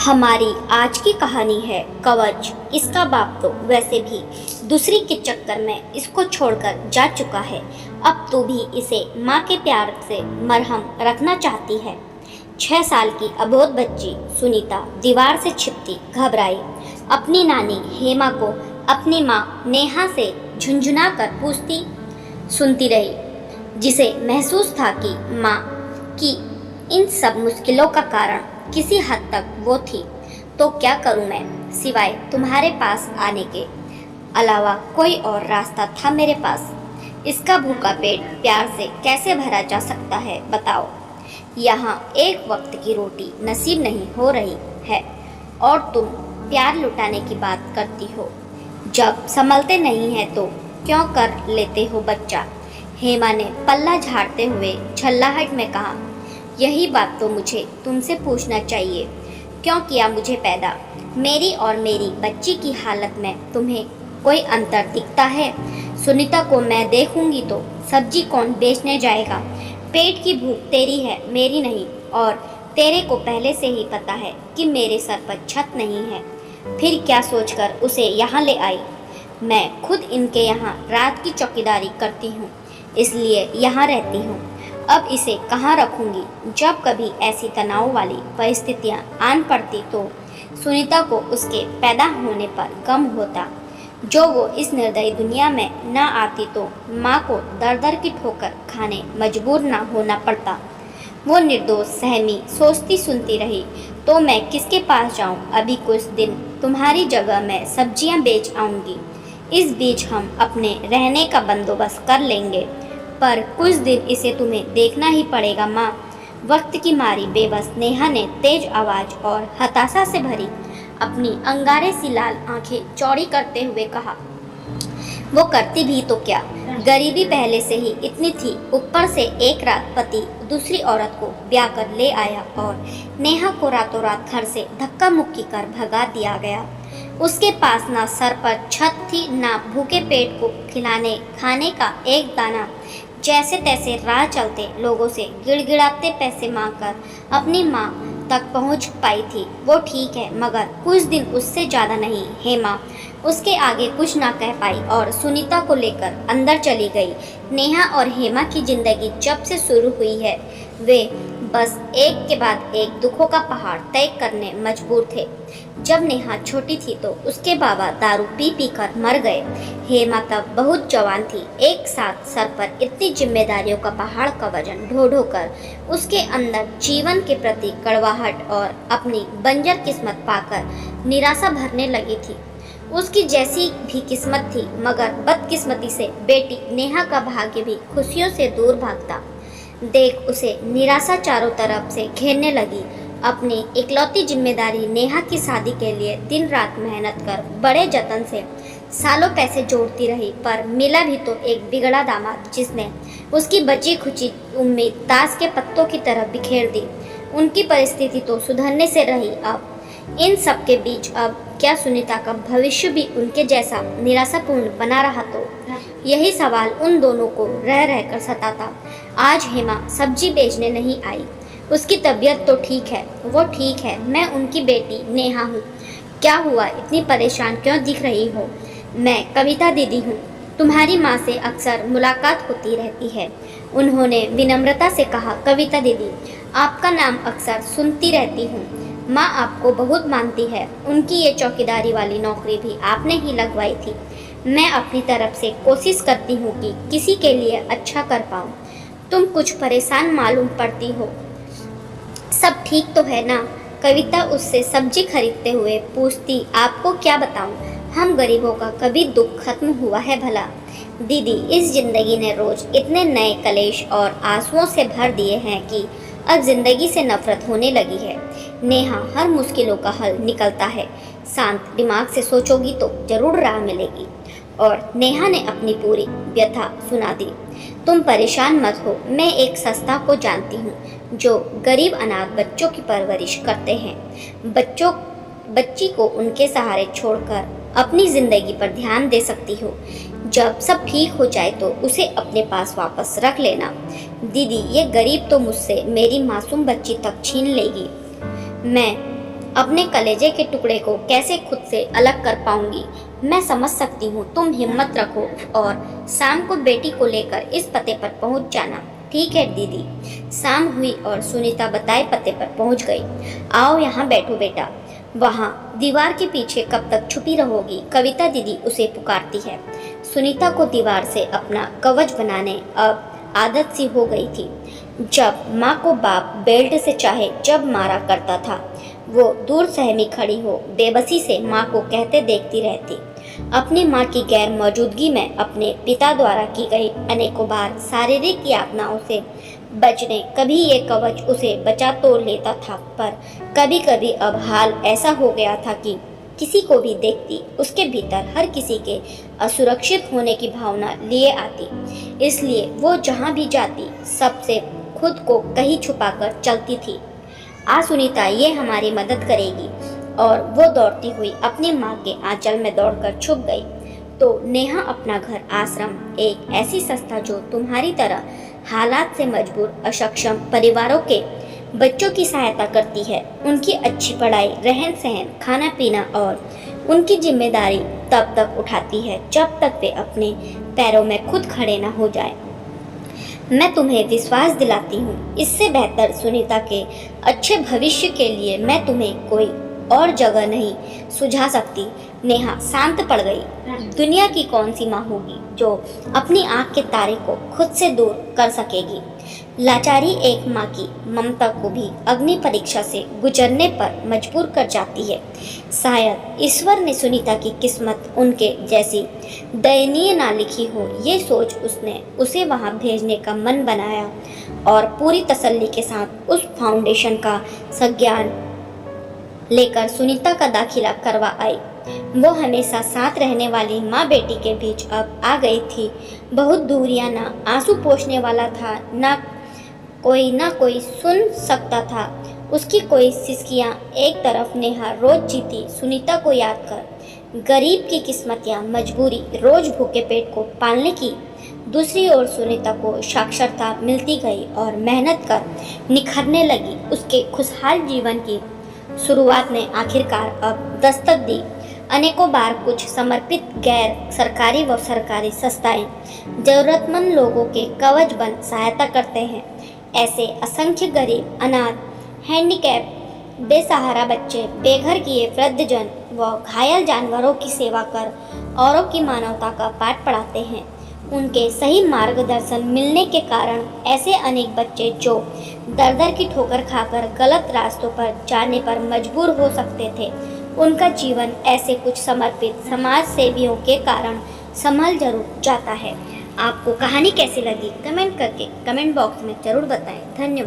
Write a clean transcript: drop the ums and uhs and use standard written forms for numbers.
हमारी आज की कहानी है कवच। इसका बाप तो वैसे भी दूसरी के चक्कर में इसको छोड़कर जा चुका है। अब तो भी इसे माँ के प्यार से मरहम रखना चाहती है। 6 साल की अबोध बच्ची सुनीता दीवार से छिपती घबराई अपनी नानी हेमा को अपनी माँ नेहा से झुंझुना कर पूछती सुनती रही, जिसे महसूस था कि माँ की इन सब मुश्किलों का कारण किसी हद तक वो थी। तो क्या करूं मैं, सिवाय तुम्हारे पास आने के अलावा कोई और रास्ता था मेरे पास? इसका भूखा पेट प्यार से कैसे भरा जा सकता है बताओ। यहाँ एक वक्त की रोटी नसीब नहीं हो रही है और तुम प्यार लुटाने की बात करती हो। जब संभलते नहीं है तो क्यों कर लेते हो बच्चा? हेमा ने पल्ला झाड़ते हुए झल्लाहट में कहा, यही बात तो मुझे तुमसे पूछना चाहिए, क्यों किया मुझे पैदा? मेरी और मेरी बच्ची की हालत में तुम्हें कोई अंतर दिखता है? सुनीता को मैं देखूंगी तो सब्जी कौन बेचने जाएगा? पेट की भूख तेरी है, मेरी नहीं। और तेरे को पहले से ही पता है कि मेरे सर पर छत नहीं है। फिर क्या सोचकर उसे यहाँ ले आई? मैं खुद इनके यहाँ रात की चौकीदारी करती हूँ, इसलिए यहाँ रहती हूँ। अब इसे कहाँ रखूंगी? जब कभी ऐसी तनाव वाली परिस्थितियाँ आन पड़ती तो सुनीता को उसके पैदा होने पर गम होता। जो वो इस निर्दयी दुनिया में न आती तो माँ को दर दर की ठोकर खाने मजबूर ना होना पड़ता। वो निर्दोष सहमी सोचती सुनती रही, तो मैं किसके पास जाऊँ? अभी कुछ दिन तुम्हारी जगह मैं सब्जियाँ बेच आऊँगी। इस बीच हम अपने रहने का बंदोबस्त कर लेंगे, पर कुछ दिन इसे तुम्हें देखना ही पड़ेगा माँ। वक्त की मारी बेबस नेहा ने तेज आवाज और हताशा से भरी अपनी अंगारे सी लाल आंखें चौड़ी करते हुए कहा। वो करती भी तो क्या, गरीबी पहले से ही इतनी थी, ऊपर से एक रात पति दूसरी औरत को ब्याह कर ले आया और नेहा को रातों रात घर से धक्का मुक्की कर भगा दिया गया। उसके पास ना सर पर छत थी, ना भूखे पेट को खिलाने खाने का एक दाना। जैसे तैसे राह चलते लोगों से गिड़गिड़ाते पैसे मांगकर अपनी माँ तक पहुँच पाई थी। वो ठीक है, मगर कुछ दिन उससे ज़्यादा नहीं। हेमा उसके आगे कुछ ना कह पाई और सुनीता को लेकर अंदर चली गई। नेहा और हेमा की जिंदगी जब से शुरू हुई है, वे बस एक के बाद एक दुखों का पहाड़ तय करने मजबूर थे। जब नेहा छोटी थी तो उसके बाबा दारू पी पी कर मर गए। हेमा तब बहुत जवान थी। एक साथ सर पर इतनी जिम्मेदारियों का पहाड़ का वजन ढो ढो कर उसके अंदर जीवन के प्रति कड़वाहट और अपनी बंजर किस्मत पाकर निराशा भरने लगी थी। उसकी जैसी भी किस्मत थी, मगर बदकिस्मती से बेटी नेहा का भाग्य भी खुशियों से दूर भागता देख उसे निराशा चारों तरफ से घेरने लगी। अपनी इकलौती जिम्मेदारी नेहा की शादी के लिए दिन रात मेहनत कर बड़े जतन से सालों पैसे जोड़ती रही, पर मिला भी तो एक बिगड़ा दामाद जिसने उसकी बची खुची उम्मीद ताश के पत्तों की तरह बिखेर दी। उनकी परिस्थिति तो सुधरने से रही। अब इन सब के बीच अब क्या सुनीता का भविष्य भी उनके जैसा निराशापूर्ण बना रहा? तो यही सवाल उन दोनों को रह रहकर सताता। आज हेमा सब्जी बेचने नहीं आई। उसकी तबीयत तो ठीक है, वो ठीक है। मैं उनकी बेटी नेहा हूँ। क्या हुआ, इतनी परेशान क्यों दिख रही हो? मैं कविता दीदी हूँ। तुम्हारी माँ से अक्सर मुलाकात होती रहती है, उन्होंने विनम्रता से कहा। कविता दीदी, आपका नाम अक्सर सुनती रहती हूँ। माँ आपको बहुत मानती है। उनकी ये चौकीदारी वाली नौकरी भी आपने ही लगवाई थी। मैं अपनी तरफ से कोशिश करती हूँ कि किसी के लिए अच्छा कर पाऊँ। तुम कुछ परेशान मालूम पड़ती हो। सब ठीक तो है ना? कविता उससे सब्जी खरीदते हुए पूछती। आपको क्या बताऊँ, हम गरीबों का कभी दुख खत्म हुआ है भला? दीदी, इस जिंदगी ने रोज इतने नए कलेश और आंसुओं से भर दिए हैं कि अब जिंदगी से नफरत होने लगी है। नेहा, हर मुश्किलों का हल निकलता है। शांत दिमाग से सोचोगी तो जरूर राह मिलेगी। और नेहा ने अपनी पूरी व्यथा सुना दी। तुम परेशान मत हो, मैं एक संस्था को जानती हूँ जो गरीब अनाथ बच्चों की परवरिश करते हैं। बच्ची को उनके सहारे छोड़कर अपनी जिंदगी पर ध्यान दे सकती हो। जब सब ठीक हो जाए तो उसे अपने पास वापस रख लेना। दीदी, ये गरीब तो मुझसे मेरी मासूम बच्ची तक छीन लेगी। मैं अपने कलेजे के टुकड़े को कैसे खुद से अलग कर पाऊंगी। मैं समझ सकती हूँ, तुम हिम्मत रखो और शाम को बेटी को लेकर इस पते पर पहुँच जाना। ठीक है दीदी। शाम हुई और सुनीता बताए पते पर पहुँच गई। आओ यहाँ बैठो बेटा। वहाँ दीवार के पीछे कब तक छुपी रहोगी, कविता दीदी उसे पुकारती है। सुनीता को दीवार से अपना कवच बनाने अब आदत सी हो गई थी। जब माँ को बाप बेल्ट से चाहे जब मारा करता था, वो दूर सहमी खड़ी हो बेबसी से माँ को कहते देखती रहती। अपनी माँ की गैर मौजूदगी में अपने पिता द्वारा की गई अनेकों बार शारीरिक यातनाओं से बचने कभी ये कवच उसे बचा तो लेता था, पर कभी कभी अब हाल ऐसा हो गया था कि किसी को भी देखती उसके भीतर हर किसी के असुरक्षित होने की भावना लिए आती। इसलिए वो जहाँ भी जाती सबसे खुद को कहीं छुपाकर चलती थी। आ सुनीता, ये हमारी मदद करेगी। और वो दौड़ती हुई अपनी माँ के आंचल में दौड़कर छुप गई। तो नेहा अपना घर आश्रम, एक ऐसी संस्था जो तुम्हारी तरह हालात से मजबूर अक्षम परिवारों के बच्चों की सहायता करती है। उनकी अच्छी पढ़ाई, रहन सहन, खाना पीना और उनकी जिम्मेदारी तब तक उठाती है जब तक वे अपने पैरों में खुद खड़े न हो जाए। मैं तुम्हें विश्वास दिलाती हूँ, इससे बेहतर सुनीता के अच्छे भविष्य के लिए मैं तुम्हें कोई और जगह नहीं सुझा सकती। नेहा शांत पड़ गई। दुनिया की कौन सी माँ होगी जो अपनी आँख के तारे को खुद से दूर कर सकेगी। लाचारी एक माँ की ममता को भी अग्नि परीक्षा से गुजरने पर मजबूर कर जाती है। शायद ईश्वर ने सुनीता की किस्मत उनके जैसी दयनीय ना लिखी हो, ये सोच उसने उसे वहाँ भेजने का मन बनाया और पूरी तसल्ली के साथ उस फाउंडेशन का संज्ञान लेकर सुनीता का दाखिला करवा आई। वो हमेशा साथ रहने वाली माँ बेटी के बीच अब आ गई थी। बहुत दूरियां, ना आंसू पोंछने वाला था, ना कोई सुन सकता था उसकी कोई सिसकियाँ। एक तरफ नेहा रोज जीती सुनीता को याद कर गरीब की किस्मत या मजबूरी रोज भूखे पेट को पालने की, दूसरी ओर सुनीता को साक्षरता मिलती गई और मेहनत कर निखरने लगी। उसके खुशहाल जीवन की शुरुआत ने आखिरकार अब दस्तक दी। अनेकों बार कुछ समर्पित गैर सरकारी व सरकारी संस्थाएं जरूरतमंद लोगों के कवच बन सहायता करते हैं। ऐसे असंख्य गरीब, अनाथ, हैंडीकैप, बेसहारा बच्चे, बेघर किए वृद्धजन व घायल जानवरों की सेवा कर औरों की मानवता का पाठ पढ़ाते हैं। उनके सही मार्गदर्शन मिलने के कारण ऐसे अनेक बच्चे जो दर की ठोकर खाकर गलत रास्तों पर जाने पर मजबूर हो सकते थे, उनका जीवन ऐसे कुछ समर्पित समाज सेवियों के कारण संभल जरूर जाता है। आपको कहानी कैसी लगी कमेंट करके कमेंट बॉक्स में ज़रूर बताएं। धन्यवाद।